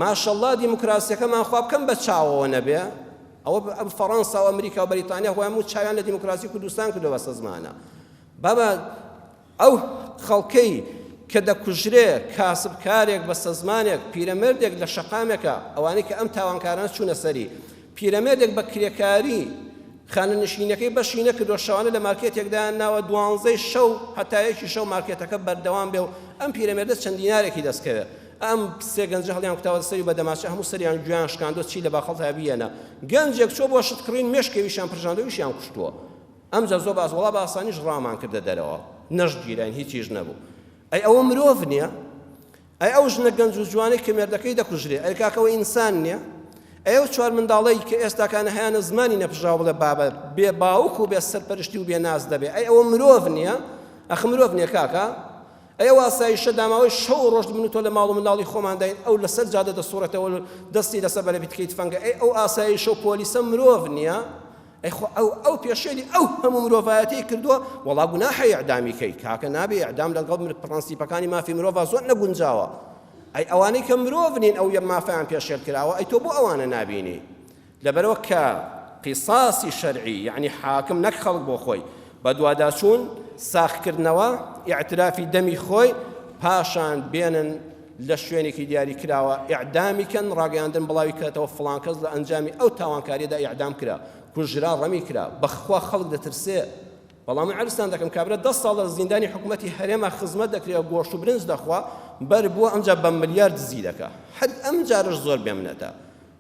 ماشەڵڵا دیموکراسیەکەمان خوا بکەم بە چاوەوە نەبێ ئەوە فەڕەنسا و ئەمریکا و بەریتانیا خۆیان هەموو چاویان لە دیموکراسی کوردستان کردو بەسە زمانە بابا ئەو خەڵکەی کە دەکوژرێ کاسبکارێک بەسە زمانێک پیرەمەردێک لە شەقامێکە ئەوانەی کە ئەم تاوانکارانە چوونە سەری پیرەمێردێک بە کرێکاری خانەنشینەکەی بەشی نەکردو شەوانە لە مارکێتێکدا ناوە 12 شەو هەتا یەکی شەو مارکێتەکە بەردەوام بێ و ئەم پیرەمێردە چەند دینارێکی دەستکەوێت ئەم سێ گەنجە هەڵیان کوتاوە سەری بە دەماچە هەموو سەریان گویان شکاندۆ چی لە باخەڵ هەبیەنە گەنجێک چۆ بۆ شتکڕین مێشکەویشیان پرژاندەویشیان کوشتووە ئەمجا زۆر باز وەڵا بە ئاسانیش ڕامان کردە دەرەوە نەشگیران هیچیش نەبوو ئەی ئەوە مرۆڤ نییە ئەی ئەو ژنە گەنج و جوانەی کە مێردەکەی دەکوژرێ ئەی کاکەوە ئینسان نییە ئەو چوار منداڵەی کە ئێستاکانە هەیەنە زمانی نەپژاو بڵێ بابە بێ باوک و بێ سەرپەرشتی و بێ ناز دەبێ ئەی ئەوە مرۆڤ نییە ئەخ مرۆڤ نییە کاکە ئەو ئاسایشە داماوەی شەو ڕۆژ بنوتۆ لە ماڵ و منداڵی خۆمان داین ئەو لەسەر جادە دەسوڕێتەوە دەستی لەسەر بەرەبی تکەیت فەنگە ئەو ئاسایشە و پۆلیسە مرۆڤ نییە ئەو پێشێلی ئەو هەموو مرۆڤایەتی کردووە وەڵا گوناحی ئیعدامی کەی کاکە نابێ ئیعدام لەگەڵ پرەنسیپەکانی مافی مرۆڤ زۆر نەگونجاوە ئەی ئەوانەی کە مرۆڤ نین ئەو مافیان پێشێل کراوە ئەی تۆ بۆ ئەوانە نابینی لەبەرەوە کە قیساسی شەرعی یعنی حاکم نەک خەڵک بۆ خۆی بە دوواداچوون ساخکردنەوە ئیعترافی دەمی خۆی پاشان بێنن لە شوێنێکی دیاری کراوە ئیعدامیکەن ڕاگەیاندن بڵاوی کاتەوە فڵان کەس لە ئەنجامی ئەو تاوانکاریدا ئیعدام کرا کوژرا ڕەمی کرا بەخوا خەڵک دەترسێ بەڵام عەرزتان دەکەم کابرا 10 ساڵ لە زیندانی حکومەتی هەرێما خزمەت دەکرێت گۆشت و برنج دەخوا بەر بووە ئەمجا بە ملیار دزی دەکا حد ئەم جارش زۆر بێمنەتە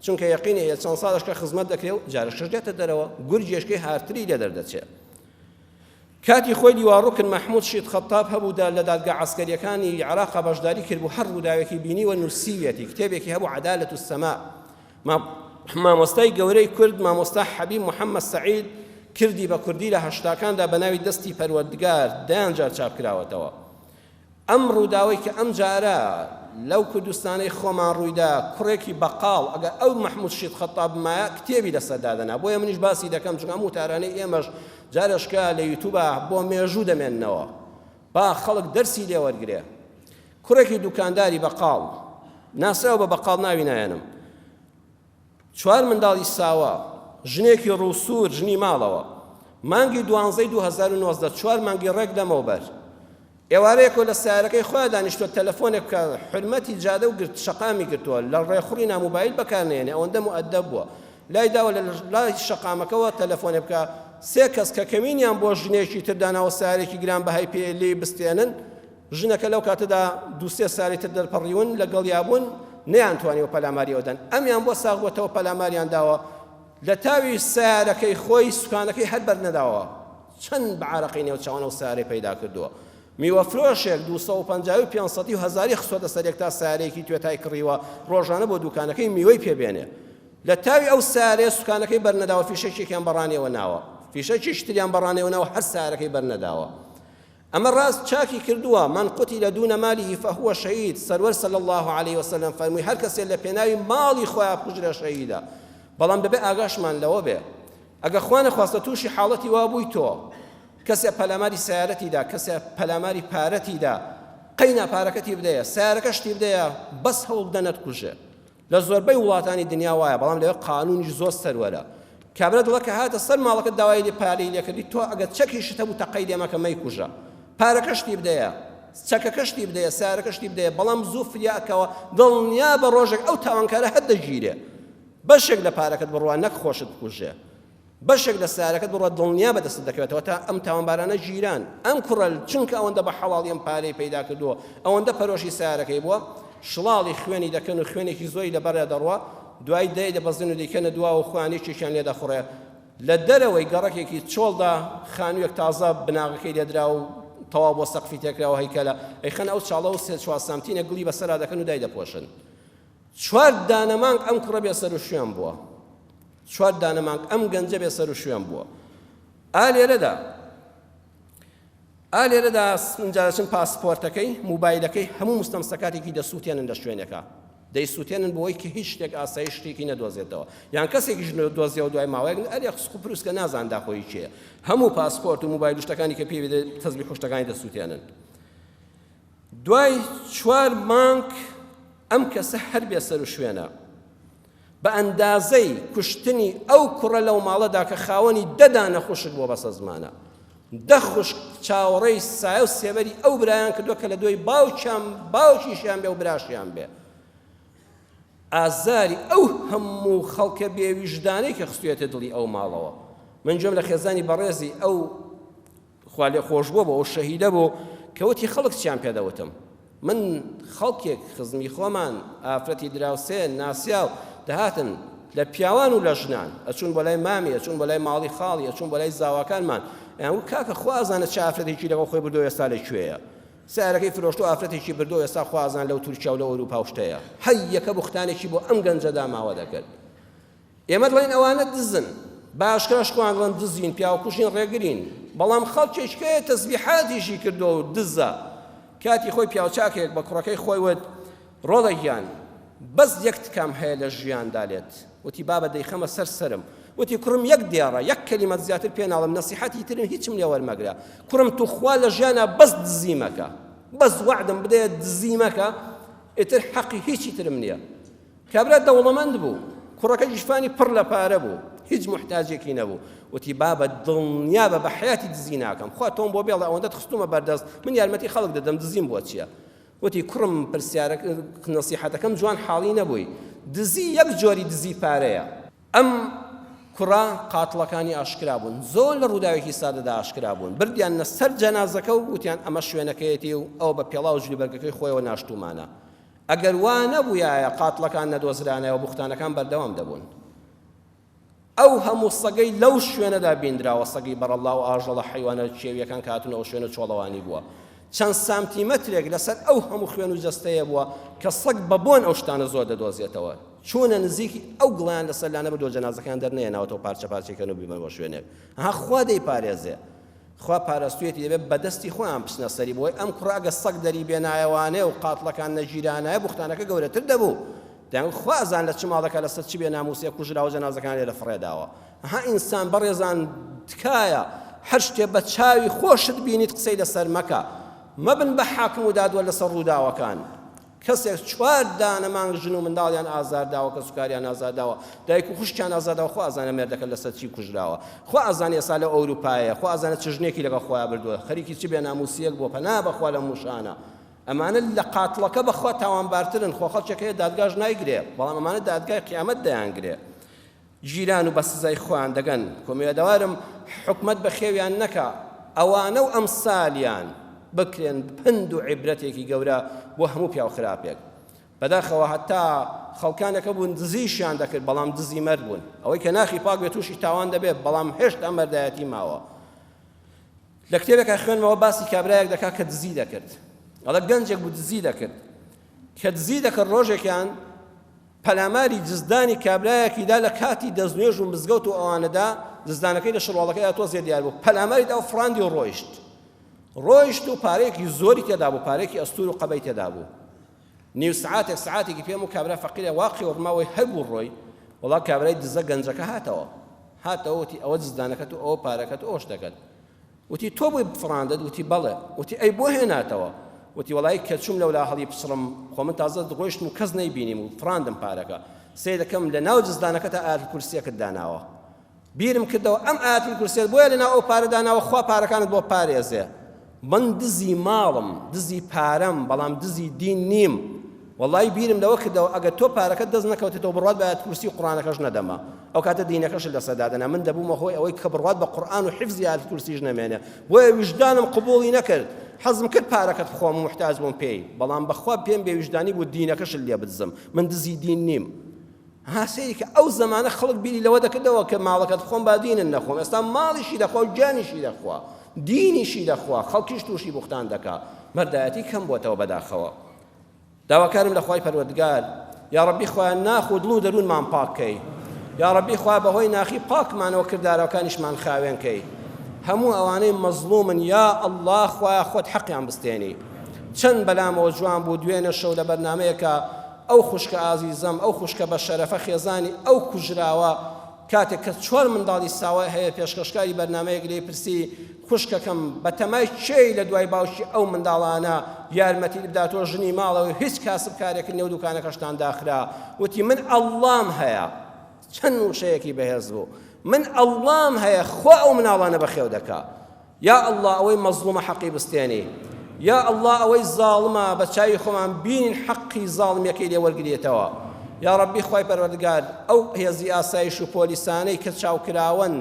چونکە یەقینە هەیە چەند ساڵشکە خزمەت دەکرێت و جارەشش دێتە دەرەوە گورجێشکەی هارتری لێ دەردەچێت کاتی خۆی دیواڕووکن مەحموود شید خەتاب هەبوودا لە دادگا عەسکەریەکانی عێراقا بەشداری کرد بوو هەر ڕووداوێکی بینی و نووسیوێتی کتێبێکی هەبوو عەدالەت السەما مامۆستای گەورەی کورد مامۆستا حەبیب محەممەد سەعید کردی بە کوردی لە هەشتاکاندا بە ناوی دەستی پەروەردگار دایان جار چاپ کراوەتەوە ئەم ڕووداوەی کە ئەم جارە لەو کوردستانەی خۆمان ڕوویدا کوڕێکی بەقاڵ ئەگە ئەو مەحموود شید خەتاب مایە کتێبی لەسەردادەنا بۆیە منیش باسی دەکەم چونکە هەموو تارانەی ئێمەش جارشکە لە یوتوبە بۆ مێژوو دەمێننەوە با خەڵک دەرسی لێ وەرگرێ کوڕێکی دوکانداری بەقاڵ ناسراوە بە بەقاڵ ناوی نایەنم 4 منداڵی ساوە ژنێکی ڕووسور ژنی ماڵەوە مانگی 12/2019 4 مانگی ڕێک لەمەوبەر ئێوارەیەکۆ لە سیارەکەی خۆیان دانیشتووە تەلەفۆنێک بکە حرمەتی جادە و گرت شەقامی گرتووە لە ڕێخوڕی نامۆبایل بەکارنێنێ ئەوەندە مؤدەب بووە لای داوە لە لای شەقامەکەەوە تەلەفۆنێ بکە 3 کەس کە کەمینیان بۆ ژنێکی تردانەوە سیارێکی گران بەهای پێ لێی بستێنن ژنەکە لەو کاتەدا 2-3 ساری تر دەرپەڕیون لەگەڵ یابوون نەیانتوانیوە پەلاماریەوەدەن ئەمیان بۆ ساغ بۆتەوە پەلاماریان داوە لە تاوی سیارەکەی خۆی سوکانەکەی هەر بەرنەداوە چەند بەعارەقی نێو چاوانە و سیارەی پەیدا کردووە میوەفرۆشێک 250 و 500 و هەزاری خسۆتە سەرێک تا سیارەیەکی توێتای کڕیوە ڕۆژانە بۆ دوکانەکەی میوەی پێبێنێ لە تاوی ئەو سیارەیە سوکانەکەی بەرنەداوە فیشەکێکیان بەڕانێەوە ناوە فیشەکی شتریان بەڕانێەوە ناوە هەر سیارەکەی بەرنەداوە ئەمە ڕاست چاکی کردووە من قوتیل دون مالیه فهو شهید سەروەر صلی الله عليه وسلم فەرمووی هەر کەسێ لە پێناوی ماڵی خۆیان بکوژرە شەهیدە بەڵام دەبێ ئاگاشمان لەوە بێ ئەگە خوا نەخواستە تووشی حاڵەتی وا بووی تۆ کەسێ پەلاماری سیارەتیدا کەسێ پەلاماری پارەتیدا قەینا پارەکەتی بدەیە سیارەکەشتی بدەیە بەس هەوڵ دەنەت کوژێ لە زۆربەی وڵاتانی دنیا وایە بەڵام لەوێ قانونیش زۆر سەروەرە کابرا دڵە کە هاتە سەر ماڵەکەت داوای لێ پارەی لێکردی تۆ ئەگەر چەکیشت هەبوو تەقەی لێمەکە مەی کوژە پارەکەشتی بدەیە چەکەکەشتی بدەیە سیارەکەشتی بدەیە بەڵام زوو فریاکەوە دڵنیا بە ڕۆژێک ئەو تاوانکارە هەر دەگیرێ بەشێک لە پارەکەت بڕوا نەک خۆشت بکوژێ بەشێک لە سیارەکەت بڕوا دڵنیا بەدەست دەکەوێتەوە تا ئەم تاوانبارانە گیران ئەم کوڕە چونکە ئەوەندە بە حەواڵی ئەم پارەی پەیدا کردووە ئەوەندە پەرۆشی سیارەکەی بووە شڵاڵی خوێنی دەکەن و خوێنێکی زۆری لەبەرە دەڕوا دوای دەی دەبەزن و دەیکەنە دوا و خوانێکیشیان لێ دەخوڕێ لە دەرەوەی گەڕەکێکی چۆڵدا خانوویەک تازە بناغەکەی لێدرا و تەواو بۆ سەقفی تێکراوە هەیکەلە ئەیخەن ئەو چاڵە و 3-4 سامتینە گڵی بەسەرا دەکەن و دای دەپۆشن 4 دانەمانگ ئەم کوڕە بێ سەر و شوێن بووە 4 دانەمانگ ئەم گەنجە بێ سەر و شوێن بووە ئالێرەدا جارچن پاسپۆرتەکەی موبایلەکەی هەموو مستەمسەکاتێکی دەسووتێنن لە شوێنەکە دەیسووتێنن بۆ ئەوەی کە هیچ شتێک ئاسایی شتێکی نەدۆزێتەوە یان کەسێکیش دۆزیەوە دوای ماوەیەک ئەرێ خسق پرووسکە نازاندا خۆی چییە هەموو پاسپۆرت و موبایل شتەکانی کە پێ تەزبیح شتەکانی دەسووتێنن دوای 4 مانگ ئەم کەسە هەر بێ سەر و شوێنە بە ئەندازەی کوشتنی ئەو کوڕە لەو ماڵەدا کە خاوەنی دەدانە خوشک بۆ بەسە زمانە دەخوشک چاوەڕێی سایە و سێبەری ئەو برایان کردووە کە لە دوای باوکیشیان بێ و براشیان بێ ئازاری ئەو هەموو خەڵکە بێویژدانەی کە خستوێتە دڵی ئەو ماڵەوە من جۆم لە خێزانی بەڕێزی ئەو خوا لێ خۆش بووە بۆ ئەو شەهیدە بوو کەوتی خەڵک چیان پێدەوتم من خەڵکێک خزمی خۆمان ئافرەتی دراوسێ ناسیاو دەهاتن لە پیاوان و لە ژنان ئەچون بۆ لای مامی ئەچون بۆ لای ماڵی خاڵی ئەچون بۆ لای زاواکانمان یان کاکە خوازانە چه ئافرەتێکی لەگەڵ خۆی بردۆ ئێستا لەکوێیە سیارەکەی فرۆشت و ئافرەتێکی بردۆ ئێستا خوازان لەو تورکیا و لە ئەوروپا شتەیە هەی یەکە بوختانێکی بۆ ئەم گەنجەدا ماوە دەکرد ئێمە دڵێن ئەوانە دزن باشکەش خۆیان دڵێن دزین پیاوکوژین ڕێگرین بەڵام خەڵکێکەیە تەسبیحاتیشی کردو و دزە کاتی خۆی پیاوچاکێک بە کوڕەکەی خۆی وت ڕۆڵەگیان بەس یەک تکام هەیە لە ژیاندا لێت وتی بابە دەیخەمە سەرسرم وتی کوڕم یەک دیارە یەک کەلیمەت زیاتر پێ ناڵم نەسیحەتی ترم هیچم لێ وەرمەگرە کوڕم تو خوا لە ژیانە بەس دزی مەکە بەس وعدم بدەیە دزی مەکە ئیتر حەقی هیچی ترم نییە کابرا دەوڵەمەند بوو کوڕەکە جیشفانی پڕ لە پارە بوو هیچ محتاجێکی نەبوو وتی بابە دڵنیا بە حیاتی دزی ناکەم خوا تۆم بۆ بێڵە ئەوەندە خستومە بەردەست من یارمەتی خەڵک دەدەم دزیم بۆ چییە وتی کوڕم پرسیارە نەسیحەتەکەم جوان حاڵی نەبووی دزی یەک جۆری دزی پارەیە ئەم کوڕە قاتڵەکانی ئاشکرا بوون زۆر لە ڕووداوێکی سادەدا ئاشکرا بوون بردیان سەر جەنازەکە و وتیان ئەمە شوێنەکەیەتی و ئەو بە پێڵاو جلوبەرگەکەی خۆیەوە ناشتومانە ئەگەر وا نەبوویایە قاتڵەکان نەدۆزرانەوە بوختانەکان بەردەوام دەبوون ئەو هەموو سەگەی لەو شوێنەدا بیندراوە سەگی بەڕەڵا و ئاژەڵە حیوانە چێویەکان کاتون ئەو شوێنە چۆڵەوانی بووە چەند سانتیمەترێک لەسەر ئەو هەموو خوێن و جەستەیە بووە کە سەگ بەبۆن ئەو شتانە زۆر دەدۆزێتەوە چوونە نزیکی ئەو گڵیان لەسەر لانە بەدۆ جەنازەکان دەرنێناوەتەوە پارچە پارچەکەن و بیمە بۆ شوێنێک ها خوا دەیپارێزێ خوا پاراستوێتی دەبێت بەدەستی خۆیان بچنە سەری بۆی ئەم کوڕە ئەگە سەگ دەری بێنایەوانێ و قاتڵەکان نەگیرانایە بوختانەکە گەورەتر دەبوو دەنگ خوازان لە چ ماڵەکە لەسەر چی بێ ناموسیە کوژراوە جەنازەکان لێرە فڕێداوە ها ئینسان بەڕێزان تکایە هەر شتێ بە چاوی خۆشت بینیت قسەی لەسەر مەکە مەبن بە حاکم و دادوە لەسەر ڕووداوەکان کەسێک 4 دانە مانگ ژن و منداڵیان ئازارداوە کە سوکاریان ئازارداوە دایک و خوشکیان ئازارداوە خوا ئازانە مێردەکە لەسەر چی کوژراوە خوا ئازانە ئێستا لە ئەوروپایە خوا ئازانە چ ژنێکی لەگەڵ خۆیان بردووە خەریکی چی بێ ناموسیەک بۆ پەنا بەخوا لە موشانە ئەمانە لە قاتڵەکە بەخوا تاوانبارترن خۆ خەڵکێکەیە دادگاش نایگرێ بەڵام ئەمانە دادگای قیامەت دەیانگرێ ژیران و بە سزای خۆیان دەگەن کۆمیێدەوارم حکومەت بە خێویان نەکا ئەوانە و ئەمسالیان بکرێن پند و عیبرەتێکی گەورە بۆ هەموو پیاو خراپێک بەداخەوە هەتا خەڵکانەکە بوون دزیشیان دەکرد بەڵام دزی مەرد بوون ئەوەی کە ناخی پاک بێت تووشی تاوان دەبێت بەڵام هێشتا مەردایەتی ماوە لە کتێبێکە خوێنمەوە باسی کابرایەک دەکات کە دزی دەکرد ئەڵە گەنجێک بوو دزی دەکرد کە دزی دەکرد ڕۆژێکیان پەلاماری جزدانی کابرایەکیدا لە کاتی دەستنوێژ و مزگەوت و ئەوانەدا جزدانەکەی لە شڕواڵەکەیدا تۆزێ دیار بوو پەلاماریدا و فڕاندی و ڕۆیشت و پارەیەکی زۆری تێدا بوو پارێکی ئەستور و قەبەی تێدا بوو نیو سعاتێکی پێم و کابرا فەقیرە واقعی وەڕماوەی هەبوو ڕۆی وەڵا کابرای دزە گەنجەکە هاتەوە وتی ئەوە جزدانەکەت و ئەوە پارەکەت و ئەوش دەکەت وتی تۆ بووی بفڕاندت وتی بەڵێ وتی ئەی بۆ هێناتەوە وتی وەڵای کە چوم لەولا هەڵی پسڕم خۆ من تازە ڕۆیشتم و کەس نەیبینیم و فڕاندم پارەکە سێ دەکەم لە ناو جزدانەکەتە ئاەتی کورسیەکەت داناوە بیرم کردەوە ئەم ئاەتی کورسیەت بۆیە لە ناو ئەو پارە داناوە خوا پارەکانت بۆ پارێزێ من دزی ماڵم دزی پارەم بەڵام دزی دین نیم وەڵای بیرم لەوە کردەوە ئەگەر تۆ پارەکەت دەست نەکەوتێتەوە بڕوات بە ئاەتی کورسی و قورئانەکەش نەدەما ئەو کاتە دینەکەش لەسەردادەنا من دەبوومە هۆی ئەوەی کە بڕوات بە قورئان و حیفزی ئاەتی کورسیش نەمێنێ بۆیە وجدانم قبوڵی نەکرد حەزم کرد پارەکەت بخۆم و محتاج بووم پێی بەڵام بەخوا پێم بێویژدانی بوو دینەکەش لێ بدزم من دزی دین نیم هاسەیە کە ئەو زەمانە خەڵک بیری لەوە دەکردەوە کە ماڵەکەت بخۆم با دینن نەخۆم ئێستا ماڵیشی دەخوا و جانیشی دەخوا دینیشی دەخوا خەڵکیش تووشی بوختان دەکا مەردایەتی کەم بۆتەوە بەداخەوە داواکارم لە خوای پەروەردگار یا ڕەبی خۆیان ناخ و دڵ و دەروونمان پاککەی یا ڕەبی خوا بەهۆی ناخی پاکمانەوە کردارەکانیشمان خاوێنکەی هەموو ئەوانەی مەزلومن یا ئەڵڵا خوایە خۆت حەقیان بستێنی چەند بەلامەوە جوان بوو دوێنێ شەو لە بەرنامەیەکە ئەو خوشکە ئازیزەم ئەو خوشکە بە شەرەفە خێزانی ئەو کوژراوە کاتێک کە 4 منداڵی ساوای هەیە پێشکەشکاری بەرنامەیەک لێ پرسی خوشکەکەم بە تەمای چێی لە دوای باوشی ئەو منداڵانە یارمەتی بداتۆ ژنی ماڵەوە هیچ کاسب کارێکی نێو دوکانەکەشتان داخرا وتی من ئەڵڵام هەیە چەند وشەیەکی بەهێز بوو من ئەڵڵام هەیە خوا ئەو مناڵانە بەخێو دەکا یا ئەڵڵا ئەوەی مەزلومە حەقی بستێنی یا ئەڵڵا ئەوەی زاڵمە بە چاوی خۆمان بینین حەقی زاڵمیەکەی لێ وەرگرێتەوە یا ڕەبی خوای پەروەردگار ئەو هێزی ئاسایش و پۆلیسانەی کە چاوکراون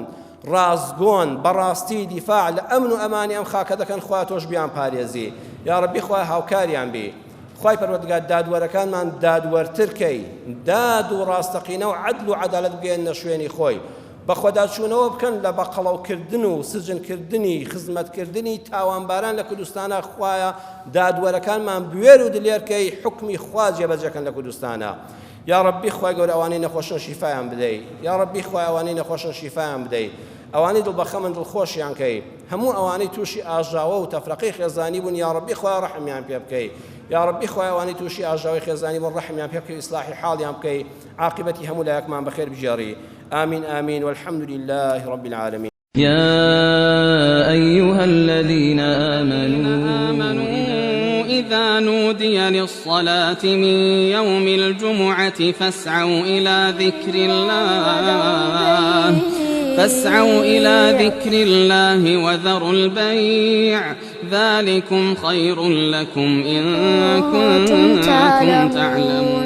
ڕازگۆن بەڕاستی دیفاع لە ئەمن و ئەمانی ئەم خاکە دەکەن خوا تۆش بیان پارێزی یا ڕەبی خوای هاوکاریان بی خوای پەروەردگار دادوەرەکانمان دادوەرترکەی داد و ڕاستەقینە و عەدل و عەدالەت بگەێنە شوێنی خۆی بە خۆداچوونەوە بکەن لە بەقەڵەوکردن و سجنکردنی خزمەتکردنی تاوانباران لە کوردستانە خوایە دادوەرەکانمان بوێر و دلێرکەی حکمی خوا جێبەجێکەن لە کوردستانە یا ڕەبی خوای گەورە ئەوانەی نەخۆشن شیفایان بدەی یا ڕەبی خوای ئەوانەی نەخۆشن شیفایان بدەی ئەوانەی دڵبەخەمن دڵخۆشیان کەی هەموو ئەوانەی تووشی ئاژاوە و تەفرەقەی خێزانی بوون یا ڕەبی خوای ڕەحمیان پێ بکەی یا ڕەبی خوای ئەوانەی تووشی ئاژاوی خێزانی بوون ڕەحمیان پێ بکەی ئیسلاحی حاڵیان بکەی عاقبەتی هەموو لایەکمان بەخێر بجێڕی آمين آمين والحمد لله رب العالمين يا أيها الذين آمنوا إذا نودي للصلاة من يوم الجمعة فاسعوا إلى ذكر الله وذروا البيع ذلكم خير لكم إن كنتم تعلمون